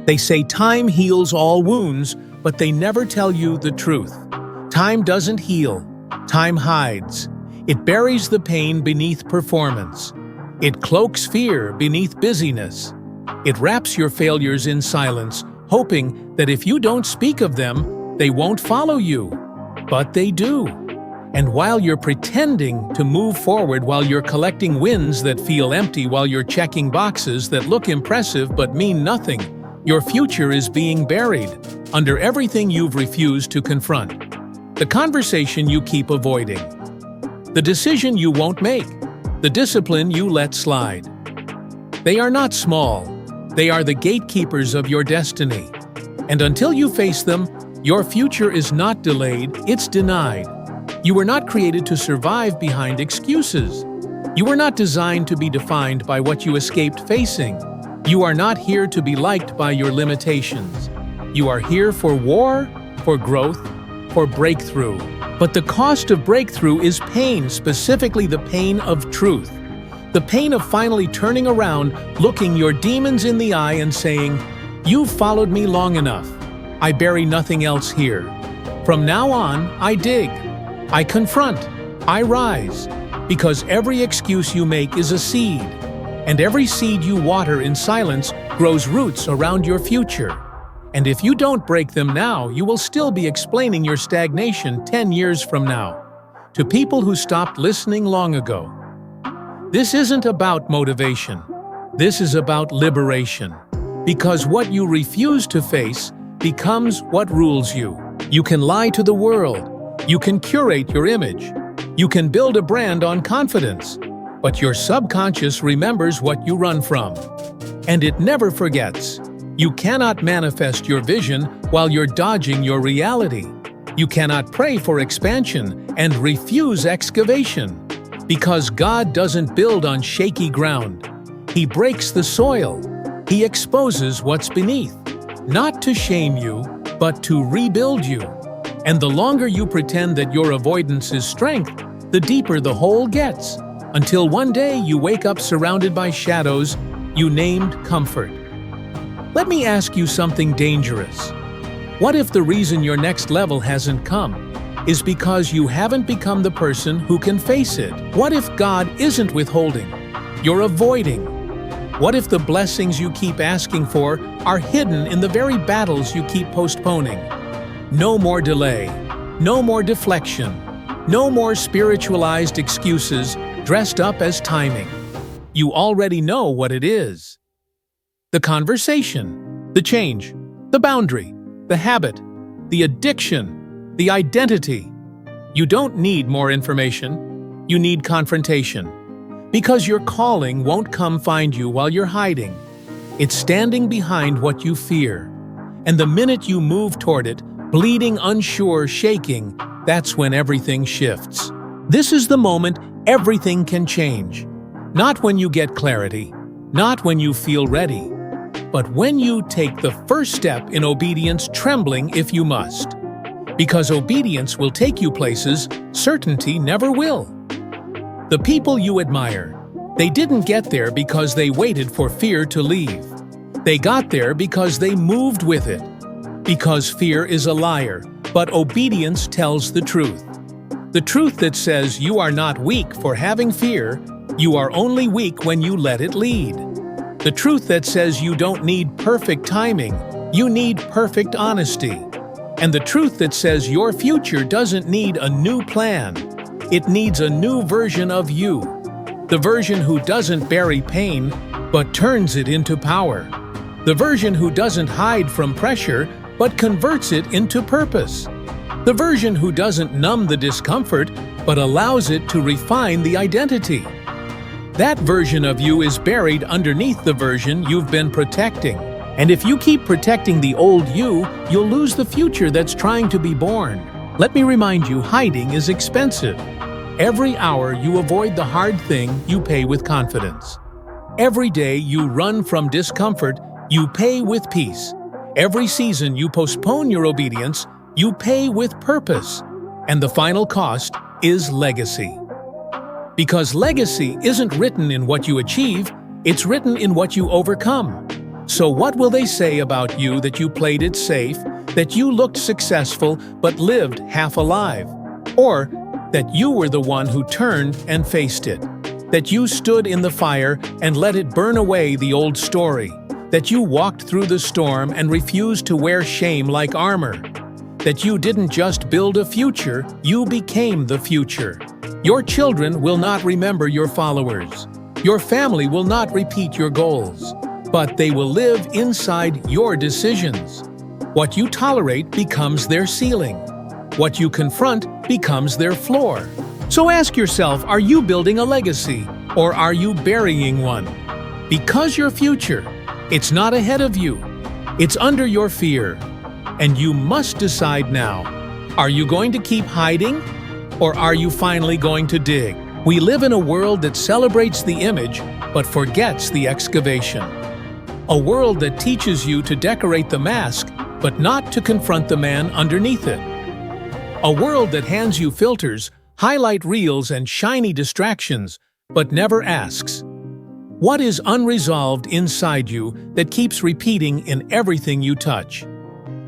They say time heals all wounds, but they never tell you the truth. Time doesn't heal. Time hides. It buries the pain beneath performance. It cloaks fear beneath busyness. It wraps your failures in silence, hoping that if you don't speak of them, they won't follow you. But they do. And while you're pretending to move forward, while you're collecting wins that feel empty, while you're checking boxes that look impressive but mean nothing, your future is being buried under everything you've refused to confront. The conversation you keep avoiding. The decision you won't make. The discipline you let slide. They are not small. They are the gatekeepers of your destiny. And until you face them, your future is not delayed, it's denied. You were not created to survive behind excuses. You were not designed to be defined by what you escaped facing. You are not here to be liked by your limitations. You are here for war, for growth, for breakthrough. But the cost of breakthrough is pain, specifically the pain of truth. The pain of finally turning around, looking your demons in the eye and saying, "You've followed me long enough. I bury nothing else here. From now on, I dig. I confront. I rise. Because every excuse you make is a seed. And every seed you water in silence grows roots around your future. And if you don't break them now, you will still be explaining your stagnation 10 years from now to people who stopped listening long ago. This isn't about motivation. This is about liberation. Because what you refuse to face becomes what rules you. You can lie to the world. You can curate your image. You can build a brand on confidence. But your subconscious remembers what you run from. And it never forgets. You cannot manifest your vision while you're dodging your reality. You cannot pray for expansion and refuse excavation. Because God doesn't build on shaky ground. He breaks the soil. He exposes what's beneath. Not to shame you, but to rebuild you. And the longer you pretend that your avoidance is strength, the deeper the hole gets. Until one day you wake up surrounded by shadows you named comfort. Let me ask you something dangerous. What if the reason your next level hasn't come is because you haven't become the person who can face it? What if God isn't withholding? You're avoiding. What if the blessings you keep asking for are hidden in the very battles you keep postponing? No more delay. No more deflection. No more spiritualized excuses dressed up as timing. You already know what it is. The conversation, the change, the boundary, the habit, the addiction, the identity. You don't need more information. You need confrontation. Because your calling won't come find you while you're hiding. It's standing behind what you fear. And the minute you move toward it, bleeding, unsure, shaking, that's when everything shifts. This is the moment everything can change. Not when you get clarity, not when you feel ready, but when you take the first step in obedience, trembling if you must. Because obedience will take you places certainty never will. The people you admire, they didn't get there because they waited for fear to leave. They got there because they moved with it. Because fear is a liar, but obedience tells the truth. The truth that says you are not weak for having fear, you are only weak when you let it lead. The truth that says you don't need perfect timing, you need perfect honesty. And the truth that says your future doesn't need a new plan, it needs a new version of you. The version who doesn't bury pain, but turns it into power. The version who doesn't hide from pressure, but converts it into purpose. The version who doesn't numb the discomfort, but allows it to refine the identity. That version of you is buried underneath the version you've been protecting. And if you keep protecting the old you, you'll lose the future that's trying to be born. Let me remind you, hiding is expensive. Every hour you avoid the hard thing, you pay with confidence. Every day you run from discomfort, you pay with peace. Every season you postpone your obedience, you pay with purpose. And the final cost is legacy. Because legacy isn't written in what you achieve, it's written in what you overcome. So what will they say about you that you played it safe, that you looked successful but lived half alive? Or that you were the one who turned and faced it? That you stood in the fire and let it burn away the old story? That you walked through the storm and refused to wear shame like armor? That you didn't just build a future, you became the future. Your children will not remember your followers. Your family will not repeat your goals, but they will live inside your decisions. What you tolerate becomes their ceiling. What you confront becomes their floor. So ask yourself, are you building a legacy, or are you burying one? Because your future, it's not ahead of you. It's under your fear. And you must decide now. Are you going to keep hiding, or are you finally going to dig? We live in a world that celebrates the image, but forgets the excavation. A world that teaches you to decorate the mask, but not to confront the man underneath it. A world that hands you filters, highlight reels, and shiny distractions, but never asks, what is unresolved inside you that keeps repeating in everything you touch?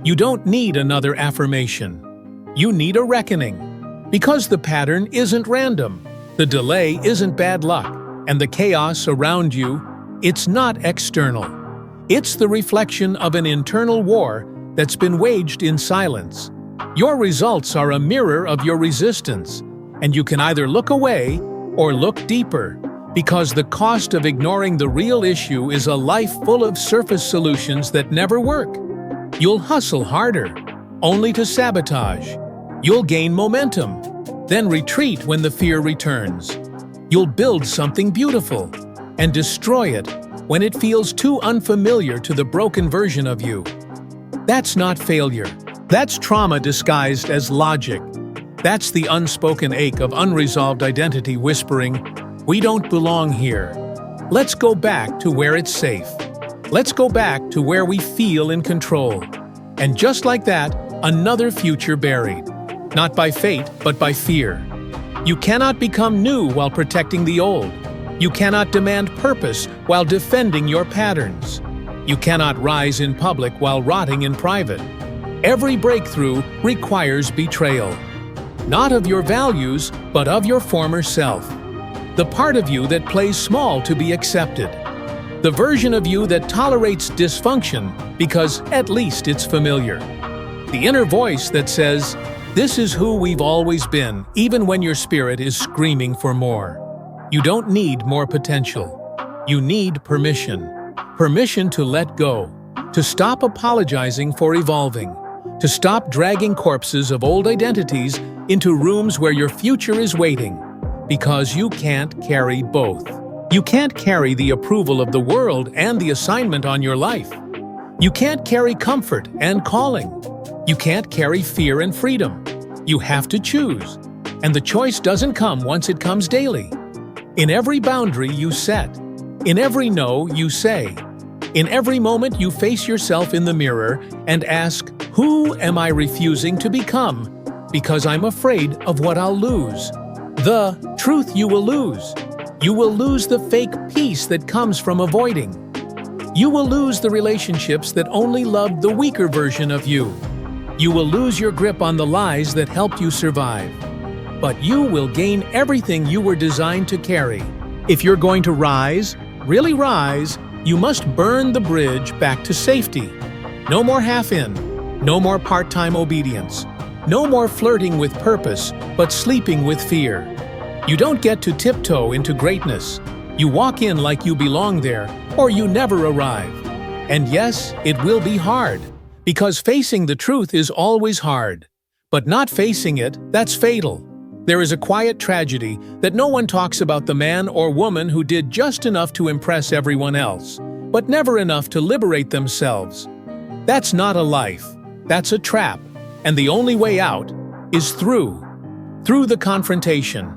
You don't need another affirmation. You need a reckoning. Because the pattern isn't random, the delay isn't bad luck, and the chaos around you, it's not external. It's the reflection of an internal war that's been waged in silence. Your results are a mirror of your resistance, and you can either look away or look deeper, because the cost of ignoring the real issue is a life full of surface solutions that never work. You'll hustle harder, only to sabotage. You'll gain momentum, then retreat when the fear returns. You'll build something beautiful and destroy it when it feels too unfamiliar to the broken version of you. That's not failure. That's trauma disguised as logic. That's the unspoken ache of unresolved identity whispering, "We don't belong here. Let's go back to where it's safe. Let's go back to where we feel in control." And just like that, another future buried. Not by fate, but by fear. You cannot become new while protecting the old. You cannot demand purpose while defending your patterns. You cannot rise in public while rotting in private. Every breakthrough requires betrayal. Not of your values, but of your former self. The part of you that plays small to be accepted. The version of you that tolerates dysfunction because at least it's familiar. The inner voice that says, "This is who we've always been," even when your spirit is screaming for more. You don't need more potential. You need permission. Permission to let go, to stop apologizing for evolving, to stop dragging corpses of old identities into rooms where your future is waiting, because you can't carry both. You can't carry the approval of the world and the assignment on your life. You can't carry comfort and calling. You can't carry fear and freedom. You have to choose. And the choice doesn't come once, it comes daily. In every boundary you set, in every no you say, in every moment you face yourself in the mirror and ask, who am I refusing to become? Because I'm afraid of what I'll lose. The truth you will lose. You will lose the fake peace that comes from avoiding. You will lose the relationships that only loved the weaker version of you. You will lose your grip on the lies that helped you survive. But you will gain everything you were designed to carry. If you're going to rise, really rise, you must burn the bridge back to safety. No more half-in, no more part-time obedience, no more flirting with purpose, but sleeping with fear. You don't get to tiptoe into greatness. You walk in like you belong there, or you never arrive. And yes, it will be hard, because facing the truth is always hard. But not facing it, that's fatal. There is a quiet tragedy that no one talks about, the man or woman who did just enough to impress everyone else, but never enough to liberate themselves. That's not a life. That's a trap. And the only way out is through the confrontation,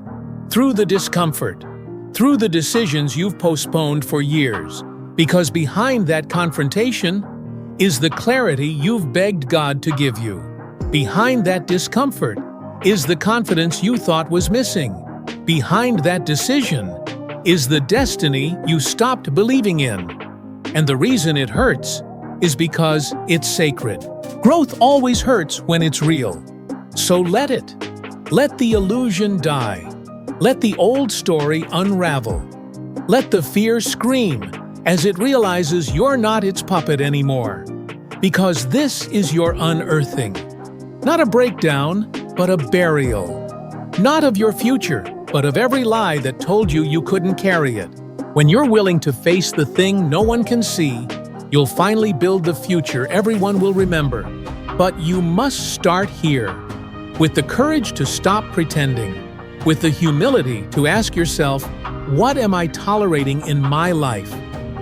through the discomfort, through the decisions you've postponed for years. Because behind that confrontation is the clarity you've begged God to give you. Behind that discomfort is the confidence you thought was missing. Behind that decision is the destiny you stopped believing in. And the reason it hurts is because it's sacred. Growth always hurts when it's real. So let it. Let the illusion die. Let the old story unravel. Let the fear scream as it realizes you're not its puppet anymore. Because this is your unearthing. Not a breakdown, but a burial. Not of your future, but of every lie that told you you couldn't carry it. When you're willing to face the thing no one can see, you'll finally build the future everyone will remember. But you must start here, with the courage to stop pretending, with the humility to ask yourself, what am I tolerating in my life,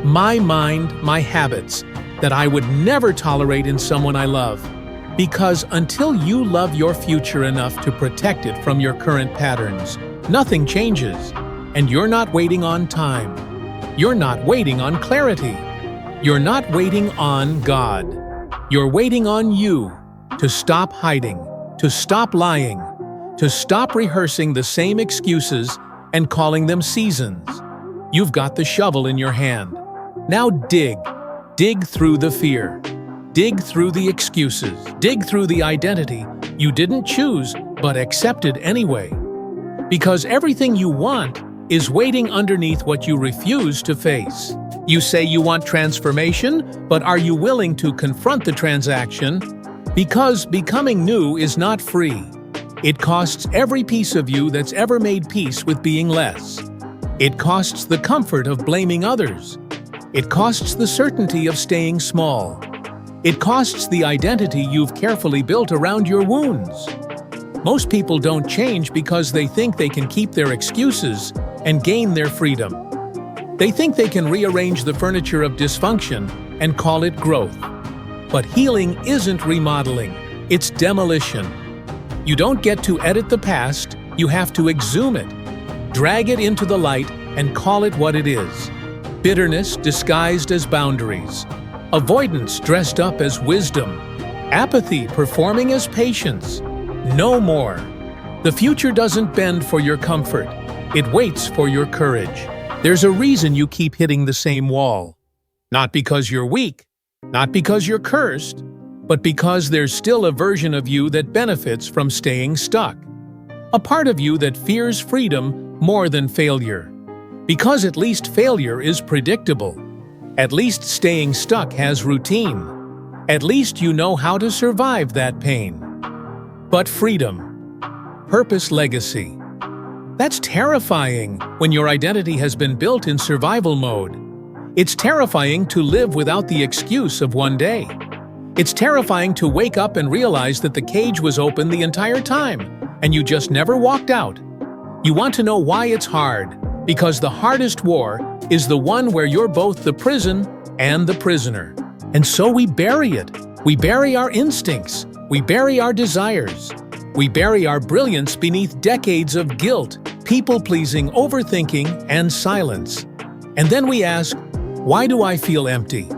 my mind, my habits, that I would never tolerate in someone I love? Because until you love your future enough to protect it from your current patterns, nothing changes. And you're not waiting on time. You're not waiting on clarity. You're not waiting on God. You're waiting on you to stop hiding, to stop lying, to stop rehearsing the same excuses and calling them seasons. You've got the shovel in your hand. Now dig. Dig through the fear. Dig through the excuses. Dig through the identity you didn't choose but accepted anyway. Because everything you want is waiting underneath what you refuse to face. You say you want transformation, but are you willing to confront the transaction? Because becoming new is not free. It costs every piece of you that's ever made peace with being less. It costs the comfort of blaming others. It costs the certainty of staying small. It costs the identity you've carefully built around your wounds. Most people don't change because they think they can keep their excuses and gain their freedom. They think they can rearrange the furniture of dysfunction and call it growth. But healing isn't remodeling, it's demolition. You don't get to edit the past, you have to exhume it. Drag it into the light and call it what it is. Bitterness disguised as boundaries. Avoidance dressed up as wisdom. Apathy performing as patience. No more. The future doesn't bend for your comfort. It waits for your courage. There's a reason you keep hitting the same wall. Not because you're weak, not because you're cursed, but because there's still a version of you that benefits from staying stuck. A part of you that fears freedom more than failure. Because at least failure is predictable. At least staying stuck has routine. At least you know how to survive that pain. But freedom, purpose, legacy. That's terrifying when your identity has been built in survival mode. It's terrifying to live without the excuse of one day. It's terrifying to wake up and realize that the cage was open the entire time, and you just never walked out. You want to know why it's hard? Because the hardest war is the one where you're both the prison and the prisoner. And so we bury it. We bury our instincts. We bury our desires. We bury our brilliance beneath decades of guilt, people-pleasing, overthinking, and silence. And then we ask, why do I feel empty?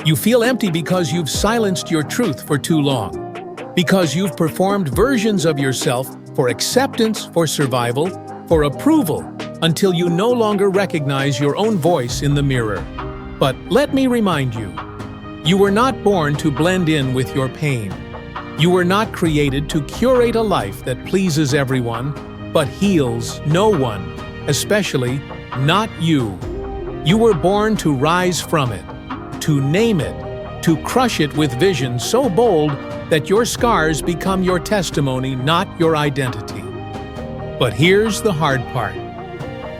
You feel empty because you've silenced your truth for too long. Because you've performed versions of yourself for acceptance, for survival, for approval, until you no longer recognize your own voice in the mirror. But let me remind you, you were not born to blend in with your pain. You were not created to curate a life that pleases everyone, but heals no one, especially not you. You were born to rise from it, to name it, to crush it with vision so bold that your scars become your testimony, not your identity. But here's the hard part.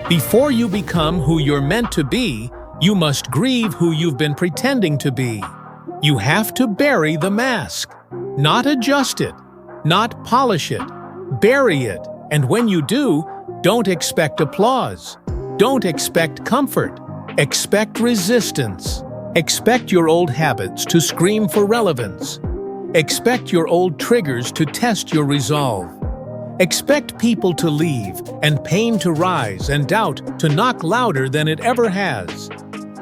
Before you become who you're meant to be, you must grieve who you've been pretending to be. You have to bury the mask, not adjust it, not polish it, bury it. And when you do, don't expect applause. Don't expect comfort. Expect resistance. Expect your old habits to scream for relevance. Expect your old triggers to test your resolve. Expect people to leave, and pain to rise, and doubt to knock louder than it ever has.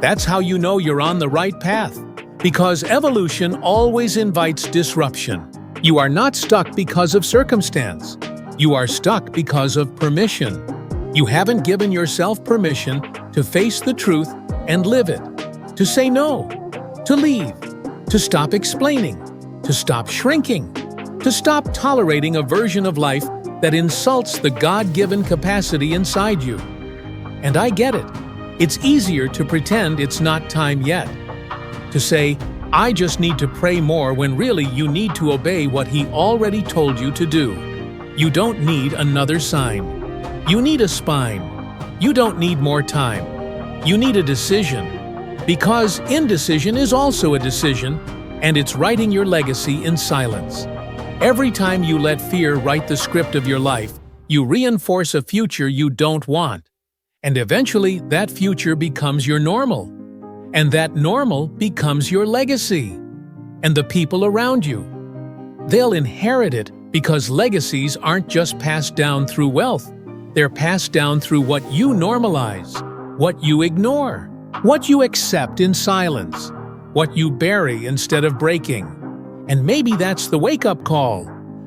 That's how you know you're on the right path. Because evolution always invites disruption. You are not stuck because of circumstance. You are stuck because of permission. You haven't given yourself permission to face the truth and live it. to say no, to leave, to stop explaining, to stop shrinking, to stop tolerating a version of life that insults the God-given capacity inside you. And I get it. It's easier to pretend it's not time yet. To say, I just need to pray more when really you need to obey what He already told you to do. You don't need another sign. You need a spine. You don't need more time. You need a decision. Because indecision is also a decision, and it's writing your legacy in silence. Every time you let fear write the script of your life, you reinforce a future you don't want. And eventually, that future becomes your normal. And that normal becomes your legacy. And the people around you. They'll inherit it because legacies aren't just passed down through wealth. They're passed down through what you normalize, what you ignore, what you accept in silence, what you bury instead of breaking. And maybe that's the wake-up call,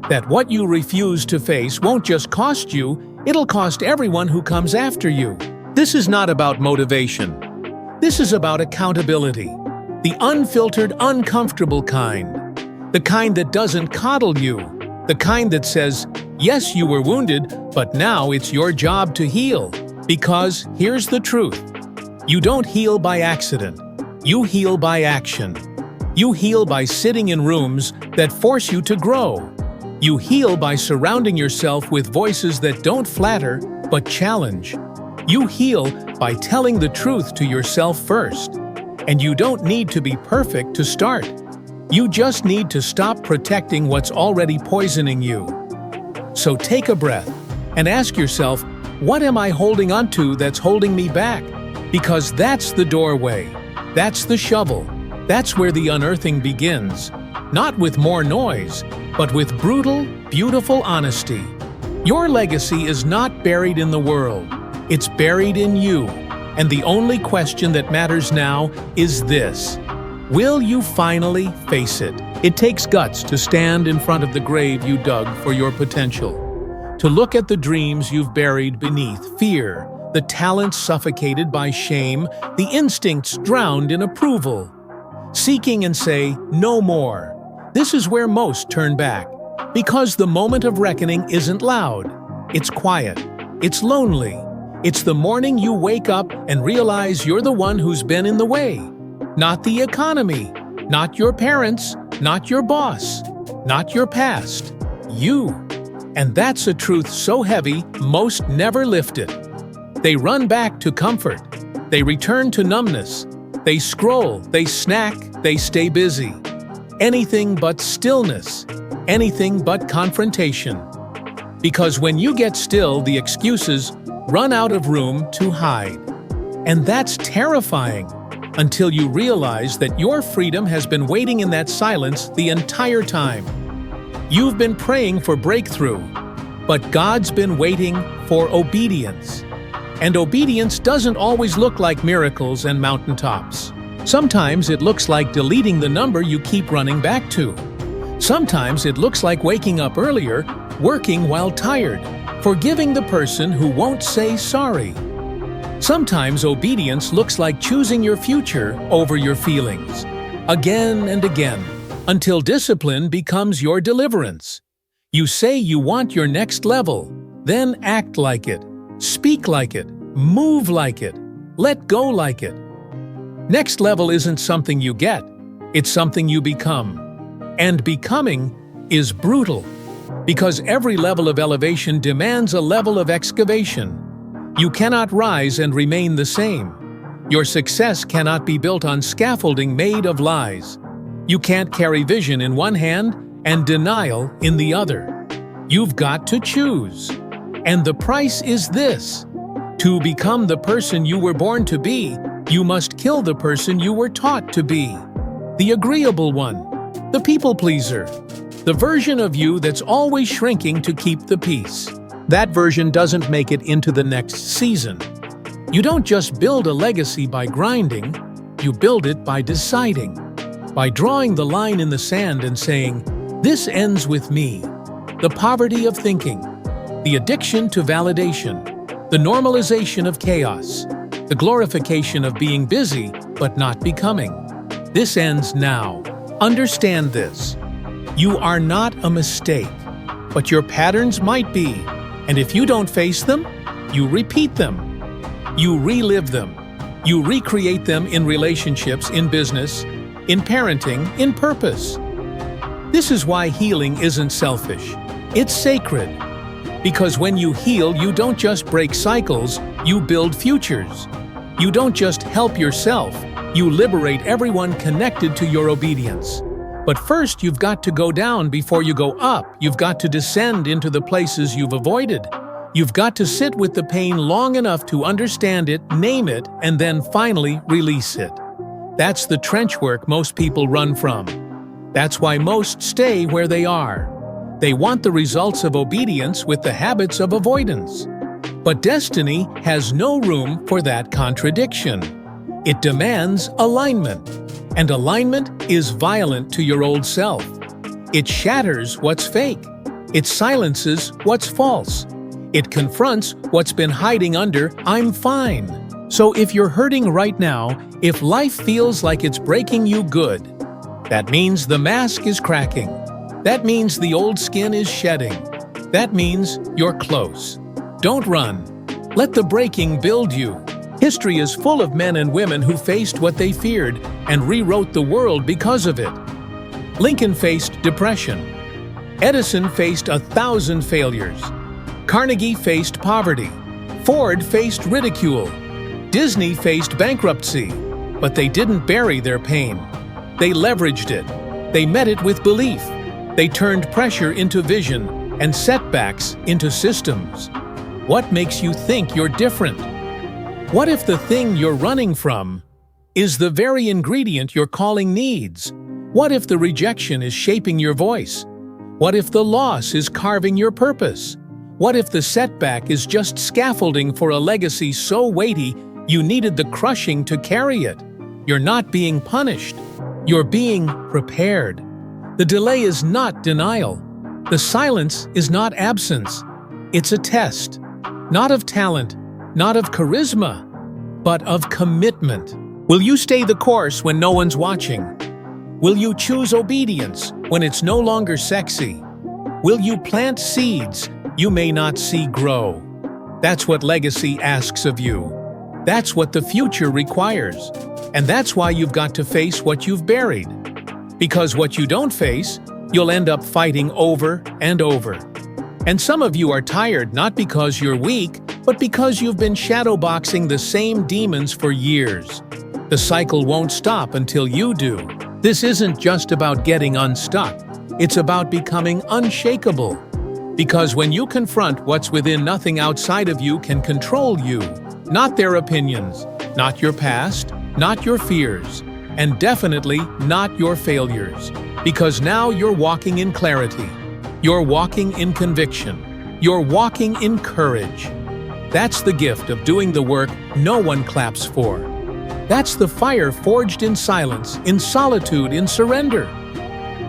that what you refuse to face won't just cost you, it'll cost everyone who comes after you. This is not about motivation. This is about accountability, the unfiltered, uncomfortable kind, the kind that doesn't coddle you, the kind that says, yes, you were wounded, but now it's your job to heal. Because here's the truth. You don't heal by accident. You heal by action. You heal by sitting in rooms that force you to grow. You heal by surrounding yourself with voices that don't flatter, but challenge. You heal by telling the truth to yourself first. And you don't need to be perfect to start. You just need to stop protecting what's already poisoning you. So take a breath and ask yourself, what am I holding onto that's holding me back? Because that's the doorway. That's the shovel. That's where the unearthing begins. Not with more noise, but with brutal, beautiful honesty. Your legacy is not buried in the world. It's buried in you. And the only question that matters now is this. Will you finally face it? It takes guts to stand in front of the grave you dug for your potential. To look at the dreams you've buried beneath fear, the talents suffocated by shame, the instincts drowned in approval. Seeking and say, no more. This is where most turn back. Because the moment of reckoning isn't loud. It's quiet. It's lonely. It's the morning you wake up and realize you're the one who's been in the way. Not the economy, not your parents, not your boss, not your past. You. And that's a truth so heavy, most never lift it. They run back to comfort. They return to numbness. They scroll, they snack, they stay busy. Anything but stillness. Anything but confrontation. Because when you get still, the excuses run out of room to hide. And that's terrifying, until you realize that your freedom has been waiting in that silence the entire time. You've been praying for breakthrough, but God's been waiting for obedience. And obedience doesn't always look like miracles and mountaintops. Sometimes it looks like deleting the number you keep running back to. Sometimes it looks like waking up earlier, working while tired, forgiving the person who won't say sorry. Sometimes obedience looks like choosing your future over your feelings, again and again, until discipline becomes your deliverance. You say you want your next level, then act like it, speak like it, move like it, let go like it. Next level isn't something you get, it's something you become. And becoming is brutal, because every level of elevation demands a level of excavation. You cannot rise and remain the same. Your success cannot be built on scaffolding made of lies. You can't carry vision in one hand and denial in the other. You've got to choose. And the price is this. To become the person you were born to be, you must kill the person you were taught to be. The agreeable one, the people pleaser, the version of you that's always shrinking to keep the peace. That version doesn't make it into the next season. You don't just build a legacy by grinding, you build it by deciding, by drawing the line in the sand and saying, this ends with me. The poverty of thinking, the addiction to validation, the normalization of chaos, the glorification of being busy, but not becoming. This ends now. Understand this. You are not a mistake, but your patterns might be. And if you don't face them, you repeat them. You relive them. You recreate them in relationships, in business, in parenting, in purpose. This is why healing isn't selfish. It's sacred. Because when you heal, you don't just break cycles, you build futures. You don't just help yourself, you liberate everyone connected to your obedience. But first, you've got to go down before you go up. You've got to descend into the places you've avoided. You've got to sit with the pain long enough to understand it, name it, and then finally release it. That's the trench work most people run from. That's why most stay where they are. They want the results of obedience with the habits of avoidance. But destiny has no room for that contradiction. It demands alignment. And alignment is violent to your old self. It shatters what's fake. It silences what's false. It confronts what's been hiding under "I'm fine." So if you're hurting right now, if life feels like it's breaking you good, that means the mask is cracking. That means the old skin is shedding. That means you're close. Don't run. Let the breaking build you. History is full of men and women who faced what they feared and rewrote the world because of it. Lincoln faced depression. Edison faced 1,000 failures. Carnegie faced poverty. Ford faced ridicule. Disney faced bankruptcy. But they didn't bury their pain. They leveraged it. They met it with belief. They turned pressure into vision and setbacks into systems. What makes you think you're different? What if the thing you're running from is the very ingredient your calling needs? What if the rejection is shaping your voice? What if the loss is carving your purpose? What if the setback is just scaffolding for a legacy so weighty you needed the crushing to carry it? You're not being punished. You're being prepared. The delay is not denial. The silence is not absence. It's a test, not of talent, not of charisma, but of commitment. Will you stay the course when no one's watching? Will you choose obedience when it's no longer sexy? Will you plant seeds you may not see grow? That's what legacy asks of you. That's what the future requires. And that's why you've got to face what you've buried. Because what you don't face, you'll end up fighting over and over. And some of you are tired not because you're weak, but because you've been shadowboxing the same demons for years. The cycle won't stop until you do. This isn't just about getting unstuck. It's about becoming unshakable. Because when you confront what's within, nothing outside of you can control you. Not their opinions, not your past, not your fears, and definitely not your failures. Because now you're walking in clarity. You're walking in conviction. You're walking in courage. That's the gift of doing the work no one claps for. That's the fire forged in silence, in solitude, in surrender.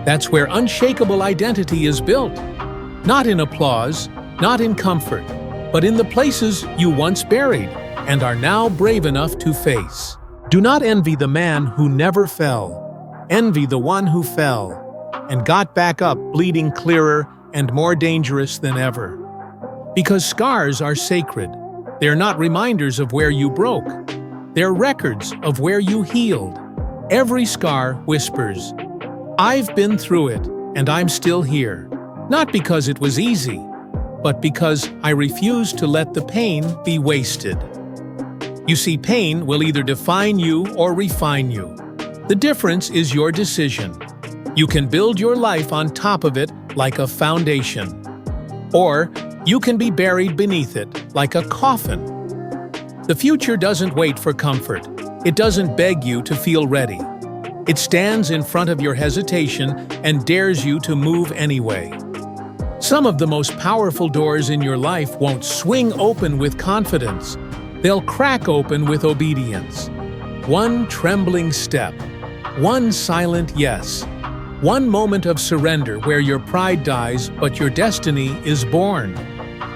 That's where unshakable identity is built. Not in applause, not in comfort, but in the places you once buried and are now brave enough to face. Do not envy the man who never fell. Envy the one who fell and got back up, bleeding clearer and more dangerous than ever. Because scars are sacred. They're not reminders of where you broke. They're records of where you healed. Every scar whispers, "I've been through it, and I'm still here." Not because it was easy, but because I refused to let the pain be wasted. You see, pain will either define you or refine you. The difference is your decision. You can build your life on top of it like a foundation. Or you can be buried beneath it like a coffin. The future doesn't wait for comfort. It doesn't beg you to feel ready. It stands in front of your hesitation and dares you to move anyway. Some of the most powerful doors in your life won't swing open with confidence. They'll crack open with obedience. One trembling step, one silent yes, one moment of surrender where your pride dies but your destiny is born.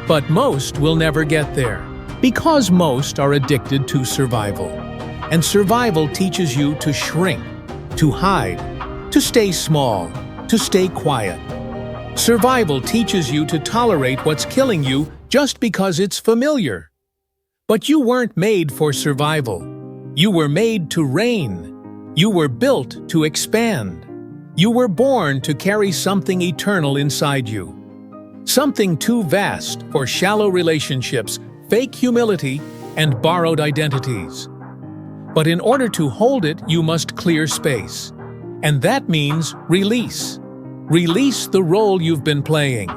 But most will never get there, because most are addicted to survival. And survival teaches you to shrink, to hide, to stay small, to stay quiet. Survival teaches you to tolerate what's killing you just because it's familiar. But you weren't made for survival. You were made to reign. You were built to expand. You were born to carry something eternal inside you. Something too vast for shallow relationships, fake humility, and borrowed identities. But in order to hold it, you must clear space. And that means release. Release the role you've been playing.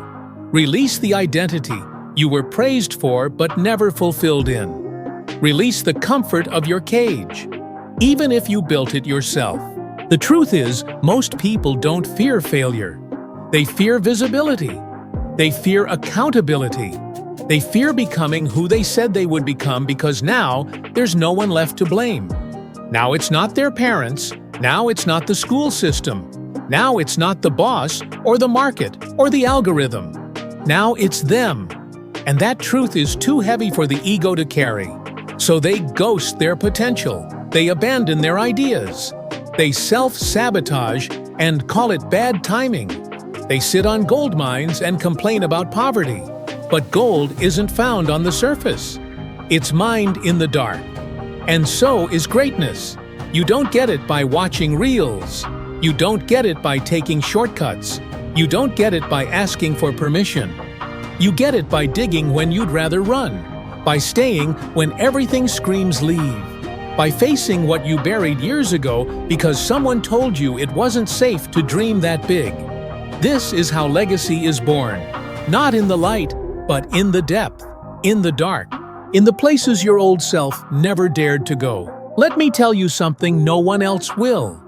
Release the identity you were praised for but never fulfilled in. Release the comfort of your cage, even if you built it yourself. The truth is, most people don't fear failure. They fear visibility. They fear accountability. They fear becoming who they said they would become because now there's no one left to blame. Now it's not their parents. Now it's not the school system. Now it's not the boss or the market or the algorithm. Now it's them. And that truth is too heavy for the ego to carry. So they ghost their potential. They abandon their ideas. They self-sabotage and call it bad timing. They sit on gold mines and complain about poverty. But gold isn't found on the surface. It's mined in the dark. And so is greatness. You don't get it by watching reels. You don't get it by taking shortcuts. You don't get it by asking for permission. You get it by digging when you'd rather run, by staying when everything screams leave, by facing what you buried years ago because someone told you it wasn't safe to dream that big. This is how legacy is born, not in the light, but in the depth, in the dark, in the places your old self never dared to go. Let me tell you something no one else will.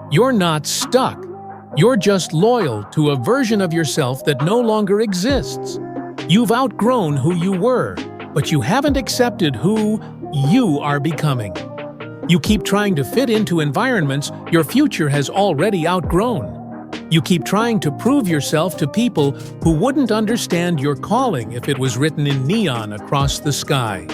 You're not stuck. You're just loyal to a version of yourself that no longer exists. You've outgrown who you were, but you haven't accepted who you are becoming. You keep trying to fit into environments your future has already outgrown. You keep trying to prove yourself to people who wouldn't understand your calling if it was written in neon across the sky.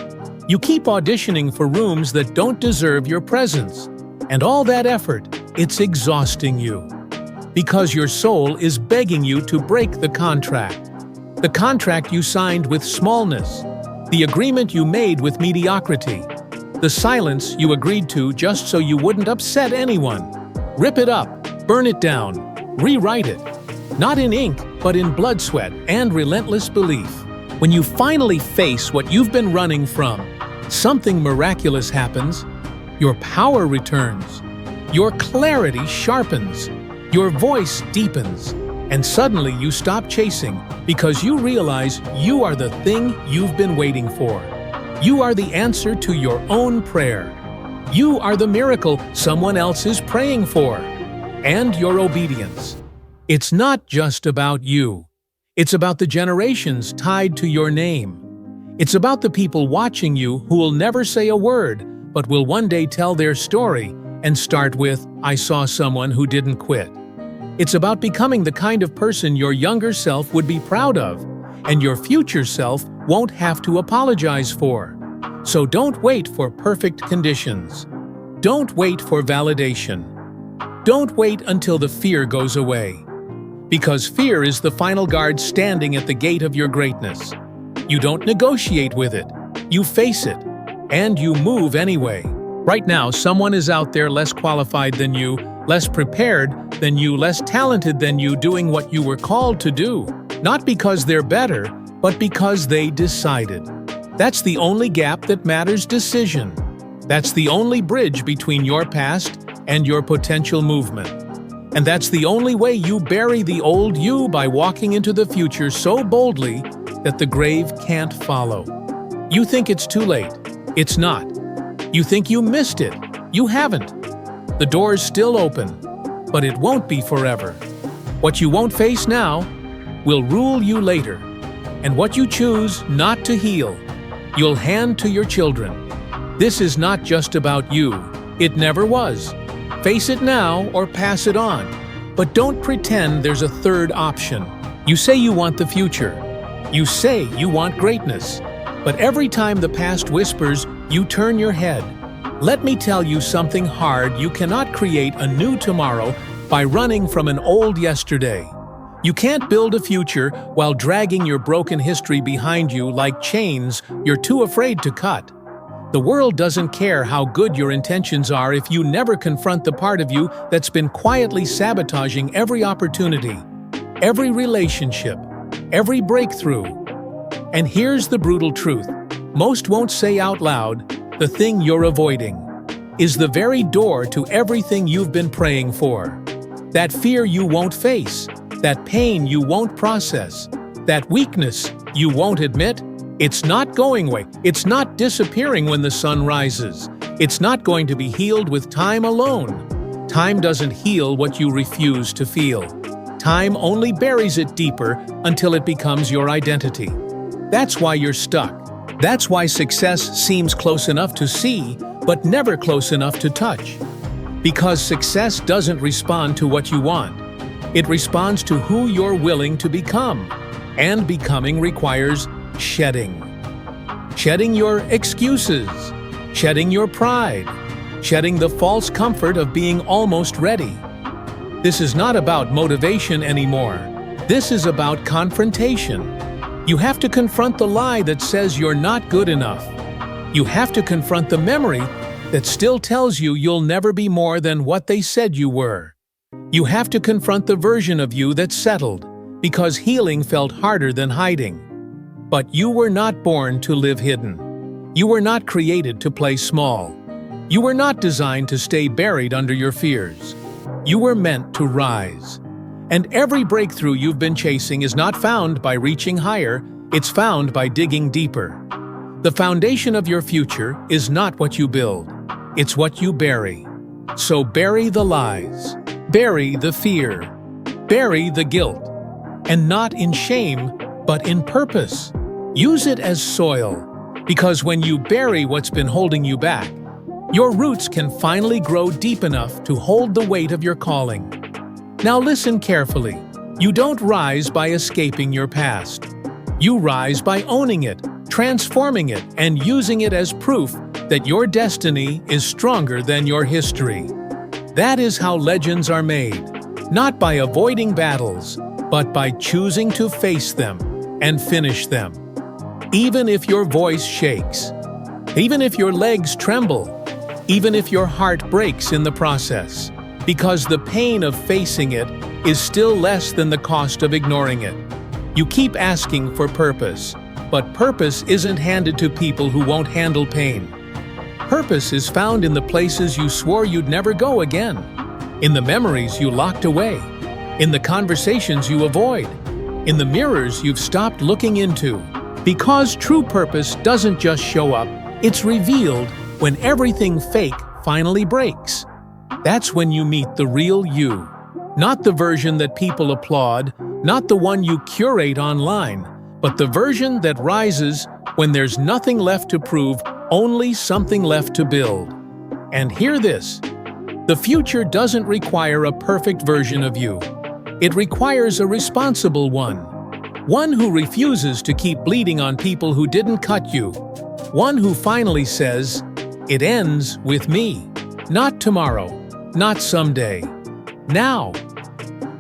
You keep auditioning for rooms that don't deserve your presence. And all that effort, it's exhausting you. Because your soul is begging you to break the contract. The contract you signed with smallness. The agreement you made with mediocrity. The silence you agreed to just so you wouldn't upset anyone. Rip it up, burn it down, rewrite it. Not in ink, but in blood, sweat, and relentless belief. When you finally face what you've been running from, something miraculous happens. Your power returns. Your clarity sharpens. Your voice deepens. And suddenly you stop chasing because you realize you are the thing you've been waiting for. You are the answer to your own prayer. You are the miracle someone else is praying for. And your obedience. It's not just about you. It's about the generations tied to your name. It's about the people watching you who will never say a word, but will one day tell their story and start with, "I saw someone who didn't quit." It's about becoming the kind of person your younger self would be proud of, and your future self won't have to apologize for. So don't wait for perfect conditions. Don't wait for validation. Don't wait until the fear goes away. Because fear is the final guard standing at the gate of your greatness. You don't negotiate with it. You face it. And you move anyway. Right now, someone is out there less qualified than you, less prepared than you, less talented than you, doing what you were called to do. Not because they're better, but because they decided. That's the only gap that matters: decision. That's the only bridge between your past and your potential movement. And that's the only way you bury the old you, by walking into the future so boldly that the grave can't follow. You think it's too late. It's not. You think you missed it. You haven't. The door's still open, but it won't be forever. What you won't face now will rule you later. And what you choose not to heal, you'll hand to your children. This is not just about you. It never was. Face it now or pass it on. But don't pretend there's a third option. You say you want the future. You say you want greatness. But every time the past whispers, you turn your head. Let me tell you something hard: you cannot create a new tomorrow by running from an old yesterday. You can't build a future while dragging your broken history behind you like chains you're too afraid to cut. The world doesn't care how good your intentions are if you never confront the part of you that's been quietly sabotaging every opportunity, every relationship, every breakthrough. And here's the brutal truth: most won't say out loud, the thing you're avoiding is the very door to everything you've been praying for. That fear you won't face, that pain you won't process, that weakness you won't admit, it's not going away. It's not disappearing when the sun rises. It's not going to be healed with time alone. Time doesn't heal what you refuse to feel. Time only buries it deeper until it becomes your identity. That's why you're stuck. That's why success seems close enough to see, but never close enough to touch. Because success doesn't respond to what you want. It responds to who you're willing to become. And becoming requires shedding. Shedding your excuses. Shedding your pride. Shedding the false comfort of being almost ready. This is not about motivation anymore. This is about confrontation. You have to confront the lie that says you're not good enough. You have to confront the memory that still tells you you'll never be more than what they said you were. You have to confront the version of you that settled, because healing felt harder than hiding. But you were not born to live hidden. You were not created to play small. You were not designed to stay buried under your fears. You were meant to rise. And every breakthrough you've been chasing is not found by reaching higher, it's found by digging deeper. The foundation of your future is not what you build, it's what you bury. So bury the lies, bury the fear, bury the guilt. And not in shame, but in purpose. Use it as soil, because when you bury what's been holding you back, your roots can finally grow deep enough to hold the weight of your calling. Now listen carefully. You don't rise by escaping your past. You rise by owning it, transforming it, and using it as proof that your destiny is stronger than your history. That is how legends are made, not by avoiding battles, but by choosing to face them and finish them. Even if your voice shakes, even if your legs tremble, even if your heart breaks in the process, because the pain of facing it is still less than the cost of ignoring it. You keep asking for purpose, but purpose isn't handed to people who won't handle pain. Purpose is found in the places you swore you'd never go again, in the memories you locked away, in the conversations you avoid, in the mirrors you've stopped looking into. Because true purpose doesn't just show up, it's revealed when everything fake finally breaks. That's when you meet the real you. Not the version that people applaud, not the one you curate online, but the version that rises when there's nothing left to prove, only something left to build. And hear this: the future doesn't require a perfect version of you. It requires a responsible one. One who refuses to keep bleeding on people who didn't cut you. One who finally says, "It ends with me." Not tomorrow, not someday. Now.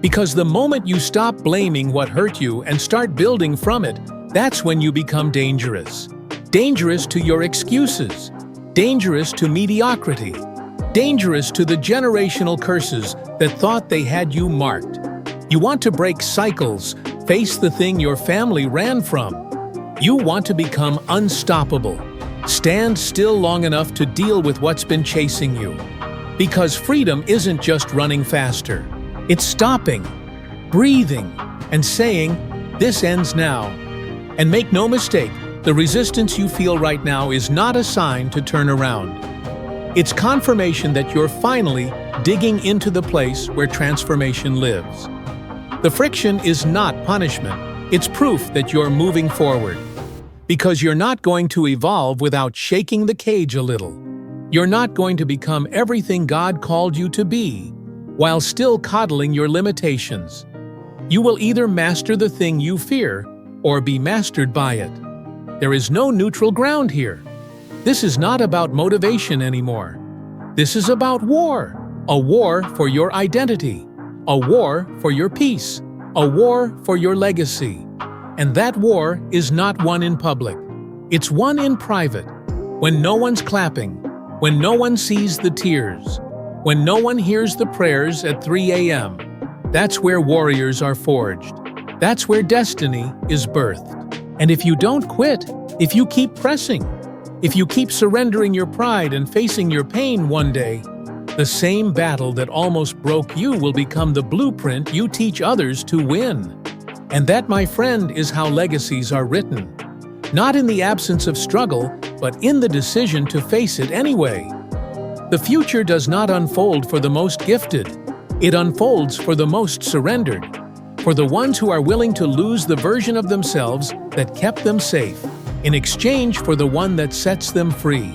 Because the moment you stop blaming what hurt you and start building from it, that's when you become dangerous. Dangerous to your excuses. Dangerous to mediocrity. Dangerous to the generational curses that thought they had you marked. You want to break cycles, face the thing your family ran from. You want to become unstoppable. Stand still long enough to deal with what's been chasing you. Because freedom isn't just running faster. It's stopping, breathing, and saying, "This ends now." And make no mistake, the resistance you feel right now is not a sign to turn around. It's confirmation that you're finally digging into the place where transformation lives. The friction is not punishment, it's proof that you're moving forward. Because you're not going to evolve without shaking the cage a little. You're not going to become everything God called you to be, while still coddling your limitations. You will either master the thing you fear, or be mastered by it. There is no neutral ground here. This is not about motivation anymore. This is about war. A war for your identity. A war for your peace. A war for your legacy. And that war is not won in public. It's won in private. When no one's clapping. When no one sees the tears. When no one hears the prayers at 3 a.m. That's where warriors are forged. That's where destiny is birthed. And if you don't quit, if you keep pressing, if you keep surrendering your pride and facing your pain one day, the same battle that almost broke you will become the blueprint you teach others to win. And that, my friend, is how legacies are written. Not in the absence of struggle, but in the decision to face it anyway. The future does not unfold for the most gifted. It unfolds for the most surrendered. For the ones who are willing to lose the version of themselves that kept them safe, in exchange for the one that sets them free.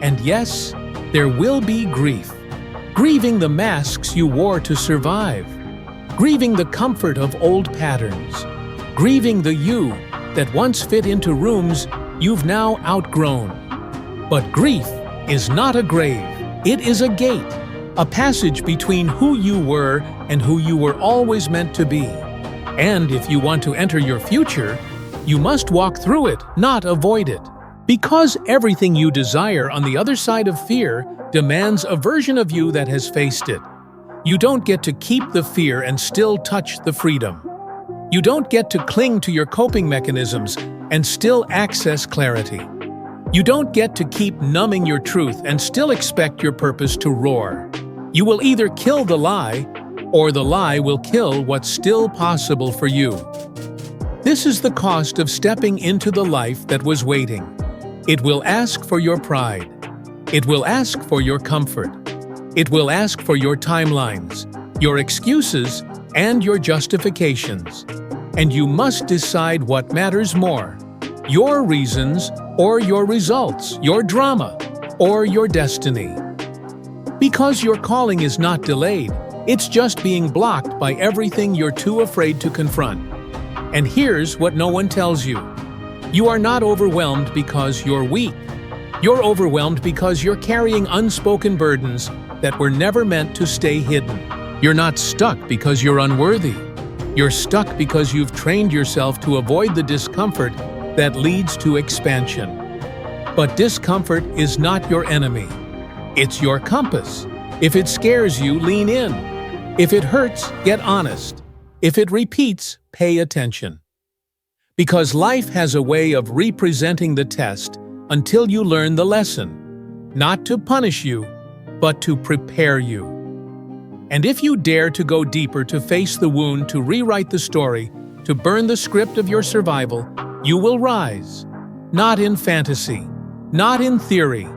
And yes, there will be grief. Grieving the masks you wore to survive. Grieving the comfort of old patterns. Grieving the you that once fit into rooms you've now outgrown. But grief is not a grave. It is a gate, a passage between who you were and who you were always meant to be. And if you want to enter your future, you must walk through it, not avoid it. Because everything you desire on the other side of fear demands a version of you that has faced it. You don't get to keep the fear and still touch the freedom. You don't get to cling to your coping mechanisms and still access clarity. You don't get to keep numbing your truth and still expect your purpose to roar. You will either kill the lie, or the lie will kill what's still possible for you. This is the cost of stepping into the life that was waiting. It will ask for your pride. It will ask for your comfort. It will ask for your timelines, your excuses, and your justifications. And you must decide what matters more, your reasons or your results, your drama or your destiny. Because your calling is not delayed, it's just being blocked by everything you're too afraid to confront. And here's what no one tells you. You are not overwhelmed because you're weak. You're overwhelmed because you're carrying unspoken burdens that were never meant to stay hidden. You're not stuck because you're unworthy. You're stuck because you've trained yourself to avoid the discomfort that leads to expansion. But discomfort is not your enemy. It's your compass. If it scares you, lean in. If it hurts, get honest. If it repeats, pay attention. Because life has a way of representing the test until you learn the lesson. Not to punish you, but to prepare you. And if you dare to go deeper, to face the wound, to rewrite the story, to burn the script of your survival, you will rise. Not in fantasy, not in theory,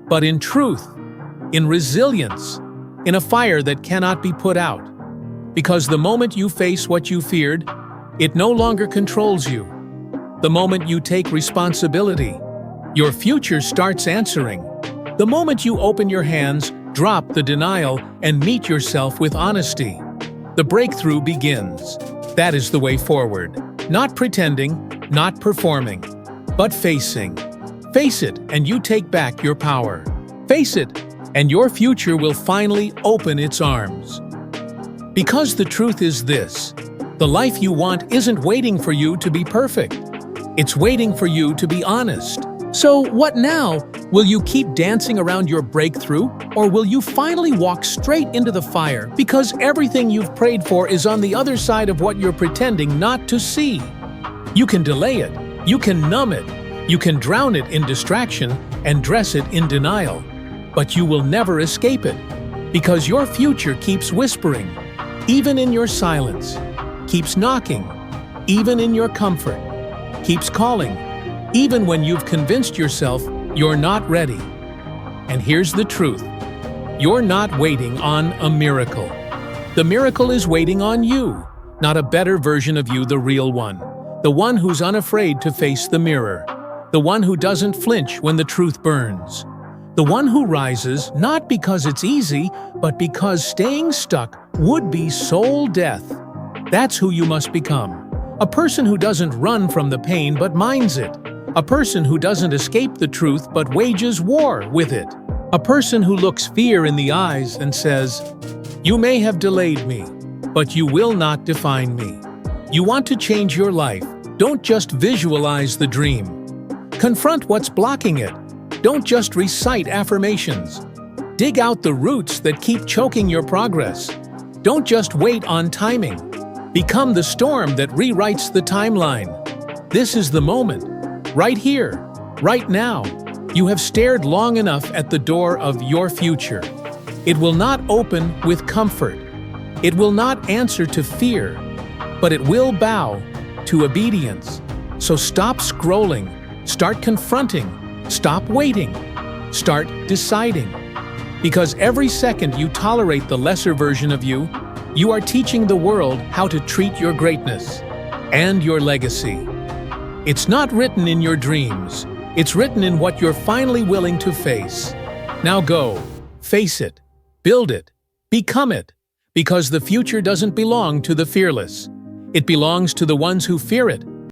but in truth, in resilience, in a fire that cannot be put out. Because the moment you face what you feared, it no longer controls you. The moment you take responsibility, your future starts answering. The moment you open your hands, drop the denial, and meet yourself with honesty, the breakthrough begins. That is the way forward. Not pretending, not performing, but facing. Face it, and you take back your power. Face it, and your future will finally open its arms. Because the truth is this: the life you want isn't waiting for you to be perfect. It's waiting for you to be honest. So what now? Will you keep dancing around your breakthrough, or will you finally walk straight into the fire because everything you've prayed for is on the other side of what you're pretending not to see? You can delay it, you can numb it, you can drown it in distraction and dress it in denial, but you will never escape it, because your future keeps whispering, even in your silence, keeps knocking, even in your comfort, keeps calling, even when you've convinced yourself you're not ready. And here's the truth: you're not waiting on a miracle. The miracle is waiting on you, not a better version of you, the real one, the one who's unafraid to face the mirror, the one who doesn't flinch when the truth burns, the one who rises not because it's easy, but because staying stuck would be soul death. That's who you must become. A person who doesn't run from the pain but minds it. A person who doesn't escape the truth but wages war with it. A person who looks fear in the eyes and says, "You may have delayed me, but you will not define me." You want to change your life. Don't just visualize the dream. Confront what's blocking it. Don't just recite affirmations. Dig out the roots that keep choking your progress. Don't just wait on timing. Become the storm that rewrites the timeline. This is the moment. Right here, right now. You have stared long enough at the door of your future. It will not open with comfort. It will not answer to fear, but it will bow to obedience. So stop scrolling, start confronting, stop waiting, start deciding. Because every second you tolerate the lesser version of you, you are teaching the world how to treat your greatness and your legacy. It's not written in your dreams. It's written in what you're finally willing to face. Now go, face it, build it, become it, because the future doesn't belong to the fearless. It belongs to the ones who fear it,